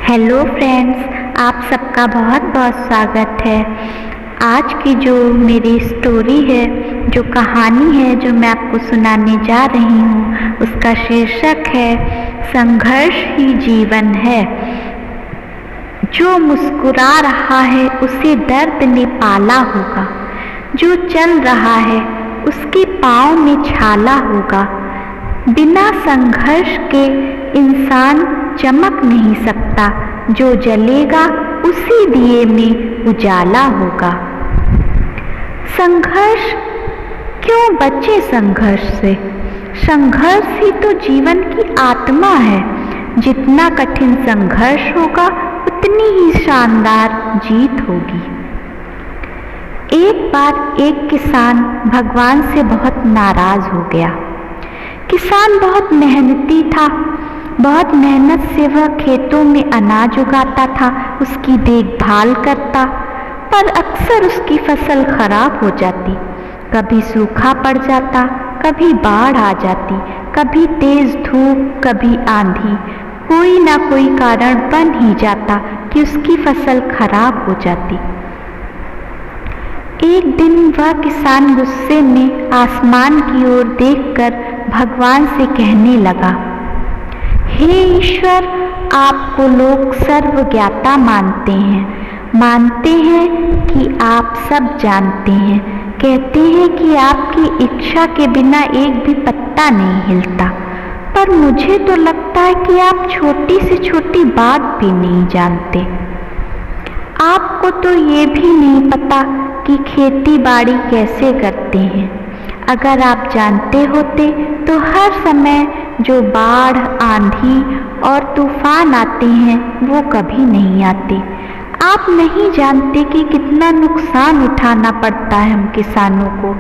Hello friends, आप सबका बहुत बहुत स्वागत है। आज की जो मेरी स्टोरी है, जो कहानी है, जो मैं आपको सुनाने जा रही हूँ, उसका शीर्षक है संघर्ष ही जीवन है। जो मुस्कुरा रहा है उसे दर्द ने पाला होगा, जो चल रहा है उसके पाँव में छाला होगा। बिना संघर्ष के इंसान चमक नहीं सकता, जो जलेगा उसी दिए में उजाला होगा। संघर्ष क्यों बचे संघर्ष से? संघर्ष ही तो जीवन की आत्मा है। जितना कठिन संघर्ष होगा उतनी ही शानदार जीत होगी। एक बार एक किसान भगवान से बहुत नाराज हो गया। किसान बहुत मेहनती था, बहुत मेहनत से वह खेतों में अनाज उगाता था, उसकी देखभाल करता, पर अक्सर उसकी फसल खराब हो जाती। कभी सूखा पड़ जाता, कभी बाढ़ आ जाती, कभी तेज धूप, कभी आंधी। कोई ना कोई कारण बन ही जाता कि उसकी फसल खराब हो जाती। एक दिन वह किसान गुस्से में आसमान की ओर देखकर भगवान से कहने लगा, हे ईश्वर, आपको लोग सर्वज्ञाता मानते हैं कि आप सब जानते हैं, कहते हैं कि आपकी इच्छा के बिना एक भी पत्ता नहीं हिलता, पर मुझे तो लगता है कि आप छोटी से छोटी बात भी नहीं जानते। आपको तो ये भी नहीं पता कि खेती बाड़ी कैसे करते हैं। अगर आप जानते होते तो हर समय जो बाढ़, आंधी और तूफान आते हैं वो कभी नहीं आते। आप नहीं जानते कि कितना नुकसान उठाना पड़ता है हम किसानों को।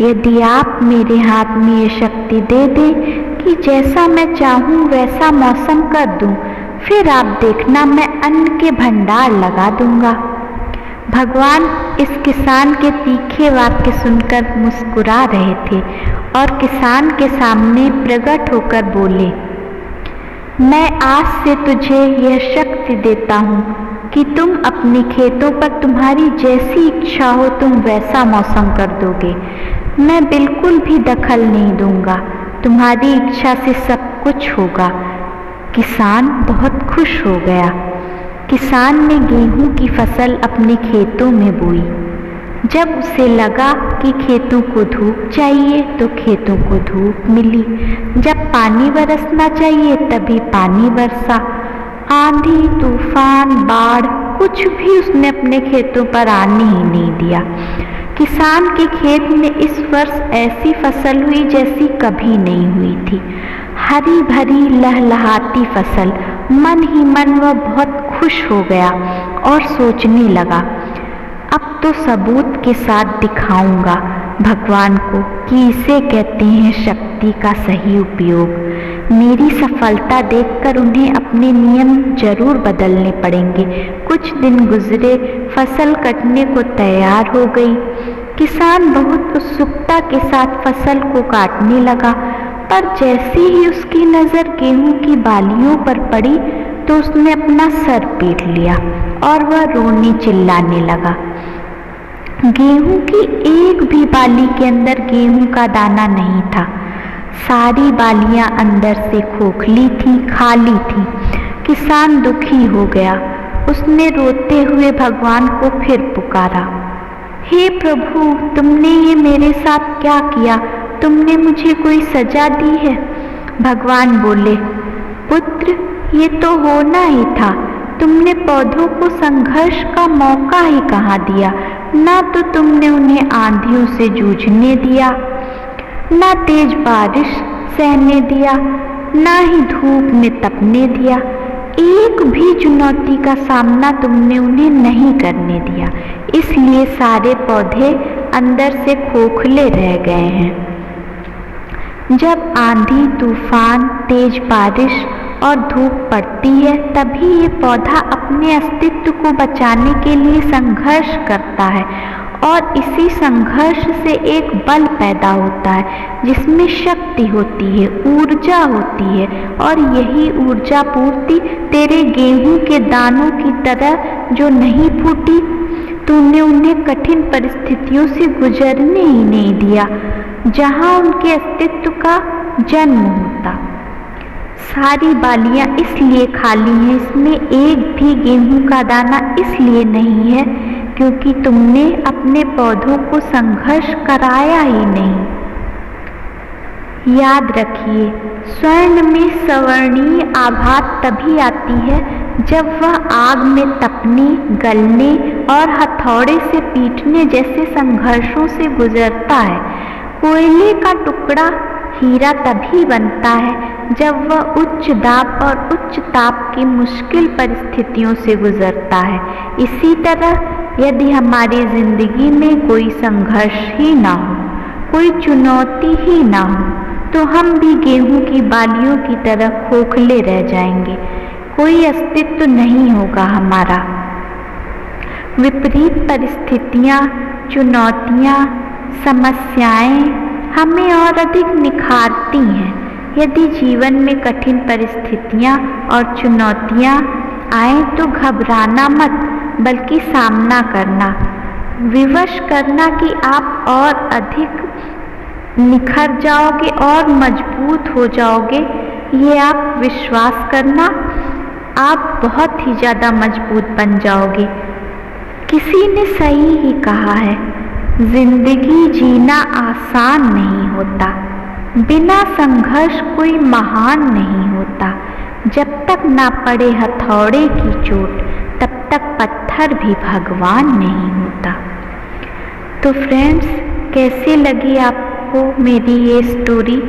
यदि आप मेरे हाथ में ये शक्ति दे दें कि जैसा मैं चाहूँ वैसा मौसम कर दूँ, फिर आप देखना मैं अन्न के भंडार लगा दूंगा। भगवान इस किसान के तीखे वाक्य सुनकर मुस्कुरा रहे थे और किसान के सामने प्रकट होकर बोले, मैं आज से तुझे यह शक्ति देता हूँ कि तुम अपने खेतों पर तुम्हारी जैसी इच्छा हो तुम वैसा मौसम कर दोगे। मैं बिल्कुल भी दखल नहीं दूंगा, तुम्हारी इच्छा से सब कुछ होगा। किसान बहुत खुश हो गया। किसान ने गेहूं की फसल अपने खेतों में बोई। जब उसे लगा कि खेतों को धूप चाहिए तो खेतों को धूप मिली, जब पानी बरसना चाहिए तभी पानी बरसा। आंधी, तूफान, बाढ़ कुछ भी उसने अपने खेतों पर आने ही नहीं दिया। किसान के खेत में इस वर्ष ऐसी फसल हुई जैसी कभी नहीं हुई थी। हरी भरी लहलहाती फसल। मन ही मन वह बहुत खुश हो गया और सोचने लगा, अब तो सबूत के साथ दिखाऊंगा भगवान को कि इसे कहते हैं शक्ति का सही उपयोग। मेरी सफलता देखकर उन्हें अपने नियम जरूर बदलने पड़ेंगे। कुछ दिन गुजरे, फसल कटने को तैयार हो गई। किसान बहुत उत्सुकता के साथ फसल को काटने लगा, पर जैसे ही उसकी नज़र गेहूं की बालियों पर पड़ी तो उसने अपना सर पीट लिया और वह रोने चिल्लाने लगा। गेहूं की एक भी बाली के अंदर गेहूं का दाना नहीं था। सारी बालियां अंदर से खोखली थी, खाली थी। किसान दुखी हो गया। उसने रोते हुए भगवान को फिर पुकारा, हे प्रभु, तुमने ये मेरे साथ क्या किया? तुमने मुझे कोई सजा दी है? भगवान बोले, पुत्र, ये तो होना ही था। तुमने पौधों को संघर्ष का मौका ही कहाँ दिया। ना तो तुमने उन्हें आंधियों से जूझने दिया, ना तेज बारिश सहने दिया, ना ही धूप में तपने दिया। एक भी चुनौती का सामना तुमने उन्हें नहीं करने दिया। इसलिए सारे पौधे अंदर से खोखले रह गए हैं। जब आंधी, तूफान, तेज बारिश और धूप पड़ती है तभी ये पौधा अपने अस्तित्व को बचाने के लिए संघर्ष करता है और इसी संघर्ष से एक बल पैदा होता है जिसमें शक्ति होती है, ऊर्जा होती है, और यही ऊर्जा पूर्ति तेरे गेहूं के दानों की तरह जो नहीं फूटी, तूने उन्हें कठिन परिस्थितियों से गुजरने ही नहीं दिया जहां उनके अस्तित्व का जन्म होता। सारी बालियां इसलिए खाली हैं, इसमें एक भी गेहूं का दाना इसलिए नहीं है क्योंकि तुमने अपने पौधों को संघर्ष कराया ही नहीं। याद रखिए, स्वर्ण में स्वर्णीय आभा तभी आती है जब वह आग में तपने, गलने और हथौड़े से पीटने जैसे संघर्षों से गुजरता है। कोयले का टुकड़ा हीरा तभी बनता है जब वह उच्च दाब और उच्च ताप की मुश्किल परिस्थितियों से गुजरता है। इसी तरह यदि हमारी जिंदगी में कोई संघर्ष ही ना हो, कोई चुनौती ही ना हो, तो हम भी गेहूं की बालियों की तरह खोखले रह जाएंगे, कोई अस्तित्व नहीं होगा हमारा। विपरीत परिस्थितियां, चुनौतियां, समस्याएं हमें और अधिक निखारती हैं। यदि जीवन में कठिन परिस्थितियां और चुनौतियां आए तो घबराना मत, बल्कि सामना करना, विवश करना कि आप और अधिक निखर जाओगे और मजबूत हो जाओगे। ये आप विश्वास करना, आप बहुत ही ज़्यादा मजबूत बन जाओगे। किसी ने सही ही कहा है, जिंदगी जीना आसान नहीं होता, बिना संघर्ष कोई महान नहीं होता। जब तक ना पड़े हथौड़े की चोट, तब तक पत्थर भी भगवान नहीं होता। तो फ्रेंड्स, कैसी लगी आपको मेरी ये स्टोरी?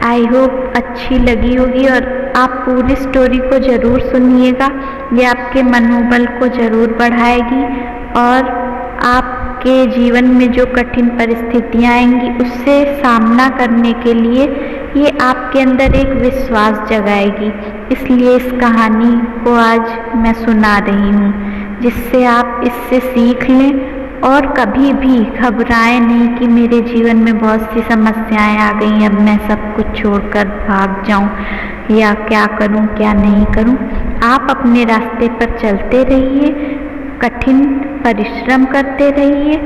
आई होप अच्छी लगी होगी और आप पूरी स्टोरी को ज़रूर सुनिएगा। ये आपके मनोबल को ज़रूर बढ़ाएगी और आपके जीवन में जो कठिन परिस्थितियाँ आएंगी उससे सामना करने के लिए ये आपके अंदर एक विश्वास जगाएगी। इसलिए इस कहानी को आज मैं सुना रही हूँ, जिससे आप इससे सीख लें और कभी भी घबराएं नहीं कि मेरे जीवन में बहुत सी समस्याएं आ गई, अब मैं सब कुछ छोड़कर भाग जाऊं या क्या करूं क्या नहीं करूं। आप अपने रास्ते पर चलते रहिए, कठिन परिश्रम करते रहिए,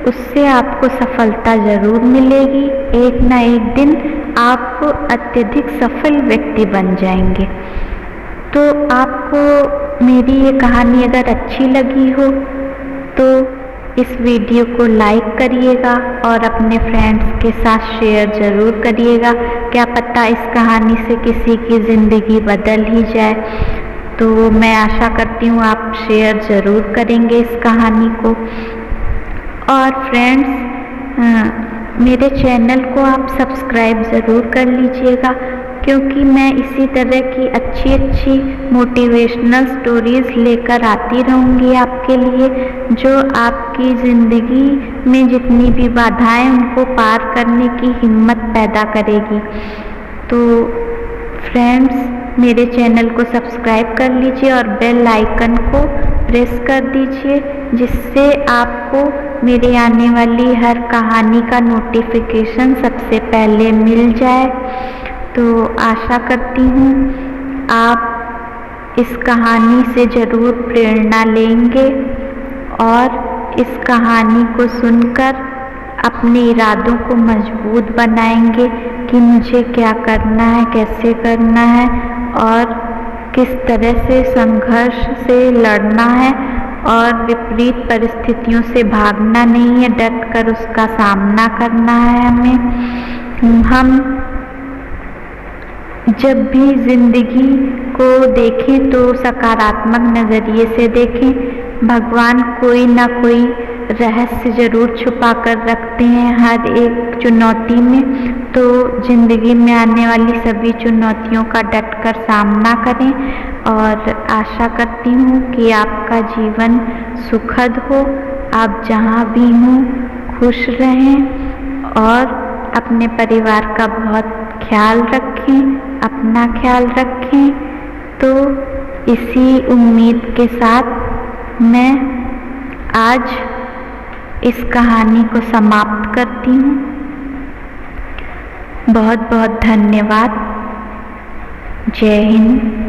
उससे आपको सफलता ज़रूर मिलेगी। एक ना एक दिन आप अत्यधिक सफल व्यक्ति बन जाएंगे। तो आपको मेरी ये कहानी अगर अच्छी लगी हो तो इस वीडियो को लाइक करिएगा और अपने फ्रेंड्स के साथ शेयर ज़रूर करिएगा। क्या पता इस कहानी से किसी की ज़िंदगी बदल ही जाए। तो मैं आशा करती हूँ आप शेयर ज़रूर करेंगे इस कहानी को। और फ्रेंड्स, मेरे चैनल को आप सब्सक्राइब ज़रूर कर लीजिएगा, क्योंकि मैं इसी तरह की अच्छी अच्छी मोटिवेशनल स्टोरीज़ लेकर आती रहूँगी आपके लिए, जो आपकी ज़िंदगी में जितनी भी बाधाएं उनको पार करने की हिम्मत पैदा करेगी। तो फ्रेंड्स, मेरे चैनल को सब्सक्राइब कर लीजिए और बेल आइकन को प्रेस कर दीजिए, जिससे आपको मेरे आने वाली हर कहानी का नोटिफिकेशन सबसे पहले मिल जाए। तो आशा करती हूँ आप इस कहानी से ज़रूर प्रेरणा लेंगे और इस कहानी को सुनकर अपने इरादों को मजबूत बनाएंगे कि मुझे क्या करना है, कैसे करना है और किस तरह से संघर्ष से लड़ना है और विपरीत परिस्थितियों से भागना नहीं है, डटकर उसका सामना करना है हमें। हम जब भी ज़िंदगी को देखें तो सकारात्मक नज़रिए से देखें। भगवान कोई ना कोई रहस्य ज़रूर छुपा कर रखते हैं हर एक चुनौती में। तो ज़िंदगी में आने वाली सभी चुनौतियों का डटकर सामना करें और आशा करती हूँ कि आपका जीवन सुखद हो, आप जहाँ भी हों खुश रहें और अपने परिवार का बहुत ख्याल रखें, अपना ख्याल रखें। तो इसी उम्मीद के साथ मैं आज इस कहानी को समाप्त करती हूँ। बहुत बहुत धन्यवाद। जय हिंद।